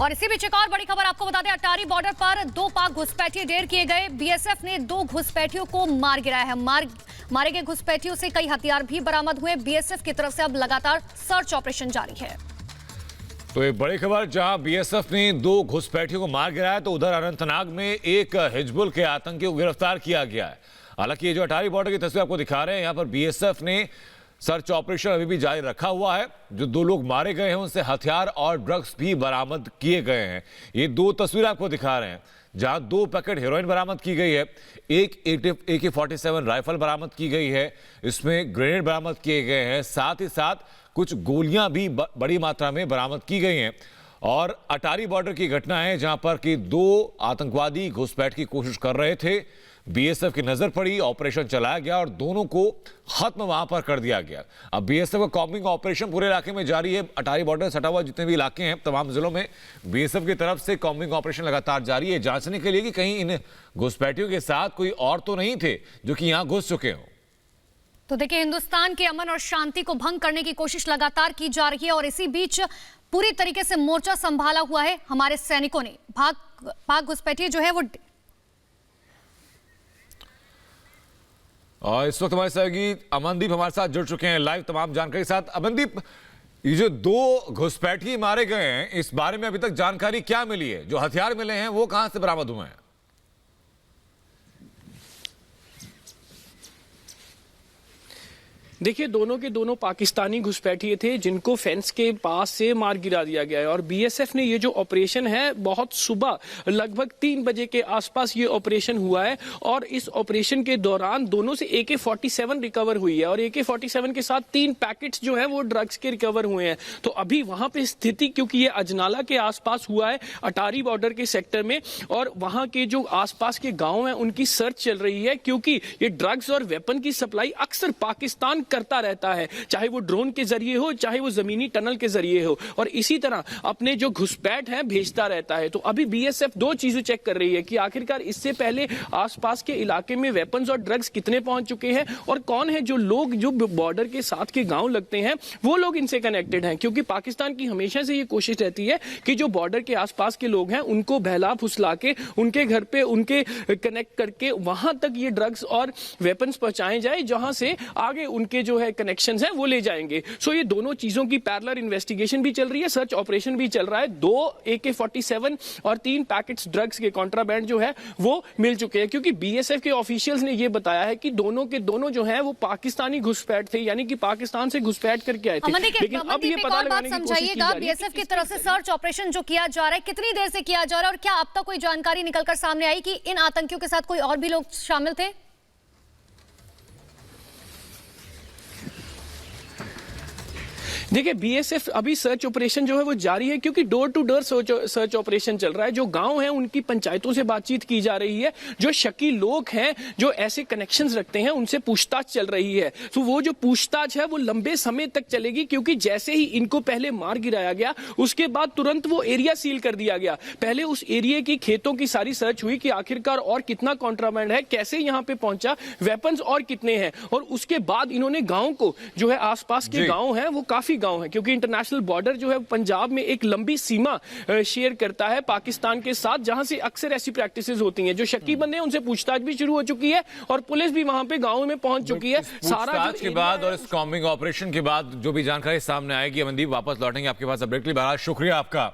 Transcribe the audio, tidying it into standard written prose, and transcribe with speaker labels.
Speaker 1: और इसी बीच एक और बड़ी खबर आपको बता दें, अटारी बॉर्डर पर 2 पाक घुसपैठिए ढेर किए गए। बीएसएफ ने 2 घुसपैठियों को मार गिराया है। मारे गए घुसपैठियों से कई हथियार भी बरामद हुए। बीएसएफ की तरफ से अब लगातार सर्च ऑपरेशन जारी है।
Speaker 2: तो एक बड़ी खबर, जहां बीएसएफ ने 2 घुसपैठियों को मार गिराया तो उधर अनंतनाग में एक हिजबुल के आतंकी को गिरफ्तार किया गया है। हालांकि ये जो अटारी बॉर्डर की तस्वीर आपको दिखा रहे हैं, यहां पर बीएसएफ ने सर्च ऑपरेशन अभी भी जारी रखा हुआ है। जो 2 लोग मारे गए हैं उनसे हथियार और ड्रग्स भी बरामद किए गए हैं। ये 2 तस्वीरें आपको दिखा रहे हैं, जहां 2 पैकेट हेरोइन बरामद की गई है, एक AK-47 राइफल बरामद की गई है, इसमें ग्रेनेड बरामद किए गए हैं, साथ ही साथ कुछ गोलियां भी बड़ी मात्रा में बरामद की गई हैं। और अटारी बॉर्डर की घटना है जहां पर कि 2 आतंकवादी घुसपैठ की कोशिश कर रहे थे। बीएसएफ की नजर पड़ी, ऑपरेशन चलाया गया और दोनों को खत्म वहां पर कर दिया गया। अब बीएसएफ का कॉम्बिंग ऑपरेशन पूरे इलाके में जारी है। अटारी बॉर्डर सटा हुआ जितने भी इलाके हैं तमाम जिलों में बीएसएफ की तरफ से कॉम्बिंग ऑपरेशन लगातार जारी है, जांचने के लिए कि कहीं इन घुसपैठियों के साथ कोई और तो नहीं थे जो कि यहां घुस चुके हों।
Speaker 1: तो देखिए, हिंदुस्तान के अमन और शांति को भंग करने की कोशिश लगातार की जा रही है और इसी बीच पूरी तरीके से मोर्चा संभाला हुआ है हमारे सैनिकों ने। पाक घुसपैठिए जो है वो
Speaker 2: और इस वक्त हमारे सहयोगी अमनदीप हमारे साथ जुड़ चुके हैं लाइव तमाम जानकारी के साथ। अमनदीप, ये जो 2 घुसपैठिए मारे गए हैं, इस बारे में अभी तक जानकारी क्या मिली है? जो हथियार मिले हैं वो कहां से बरामद हुए हैं?
Speaker 3: देखिए, दोनों के दोनों पाकिस्तानी घुसपैठिए थे जिनको फेंस के पास से मार गिरा दिया गया है। और बीएसएफ ने ये जो ऑपरेशन है, बहुत सुबह लगभग 3 बजे के आसपास ये ऑपरेशन हुआ है और इस ऑपरेशन के दौरान दोनों से AK-47 रिकवर हुई है और AK-47 के साथ 3 पैकेट्स जो है वो ड्रग्स के रिकवर हुए हैं। तो अभी वहां पे स्थिति, क्योंकि ये अजनाला के आसपास हुआ है, अटारी बॉर्डर के सेक्टर में, और वहां के जो आसपास के गाँव हैं उनकी सर्च चल रही है, क्योंकि ये ड्रग्स और वेपन की सप्लाई अक्सर पाकिस्तान करता रहता है, चाहे वो ड्रोन के जरिए हो, चाहे वो जमीनी टनल के जरिए हो, और इसी तरह अपने जो घुसपैठ हैं भेजता रहता है। तो अभी बीएसएफ 2 चीजें चेक कर रही है कि आखिरकार इससे पहले आसपास के इलाके में वेपन्स और ड्रग्स कितने पहुंच चुके हैं और कौन है जो लोग जो बॉर्डर के साथ के गांव लगते हैं वो लोग इनसे कनेक्टेड हैं। क्योंकि पाकिस्तान की हमेशा से ये कोशिश रहती है कि जो बॉर्डर के आसपास के लोग हैं उनको बहला फुसला के उनके घर पे उनके कनेक्ट करके वहां तक ये ड्रग्स और वेपन्स पहुंचाए जाए, जहां से आगे उनके जो है कनेक्शंस हैं वो ले जाएंगे। सो ये दोनों चीजों की पैरेलल इन्वेस्टिगेशन भी चल रही है, सर्च ऑपरेशन भी चल रहा है। 2 AK-47 और 3 पैकेट्स ड्रग्स के कॉन्ट्राबैंड जो है वो मिल चुके हैं, क्योंकि बीएसएफ के ऑफिशियल्स ने ये बताया है कि दोनों के दोनों जो है वो पाकिस्तानी घुसपैठ थे, यानी कि पाकिस्तान से घुसपैठ करके आए थे। लेकिन अब ये पता लगाने की कोशिश की जा रही है
Speaker 1: बीएसएफ की तरफ से सर्च ऑपरेशन जो किया जा रहा है कितनी देर से किया जा रहा है और क्या अब तक कोई जानकारी निकलकर सामने आई कि इन आतंकियों के साथ कोई और भी लोग शामिल थे?
Speaker 3: देखिए, बीएसएफ अभी सर्च ऑपरेशन जो है वो जारी है, क्योंकि door to door search operation चल रहा है। जो गांव हैं उनकी पंचायतों से बातचीत की जा रही है, जो शकी लोग हैं जो ऐसे कनेक्शंस रखते हैं उनसे पूछताछ चल रही है। तो वो जो पूछताछ है वो लंबे समय तक चलेगी, क्योंकि जैसे ही इनको पहले मार गिराया गया उसके बाद तुरंत वो एरिया सील कर दिया गया। पहले उस एरिया की खेतों की सारी सर्च हुई कि आखिरकार और कितना कॉन्ट्राबैंड है, कैसे यहाँ पे पहुंचा, वेपन्स और कितने हैं, और उसके बाद इन्होंने गाँव को जो है आसपास के गाँव है वो काफी गांव है, क्योंकि इंटरनेशनल बॉर्डर जो है पंजाब में एक लंबी सीमा शेयर करता है पाकिस्तान के साथ, जहां से अक्सर ऐसी प्रैक्टिसेस होती हैं। जो शक्की बंदे हैं उनसे पूछताछ भी शुरू हो चुकी है और पुलिस भी वहां पे गांव में पहुंच चुकी है।
Speaker 2: सारा के बाद और इस कॉम्बिंग ऑपरेशन के बाद जो भी जानकारी सामने आएगी, अमनदीप वापस लौटेंगे आपके पास। अपडेट के लिए बहुत शुक्रिया आपका।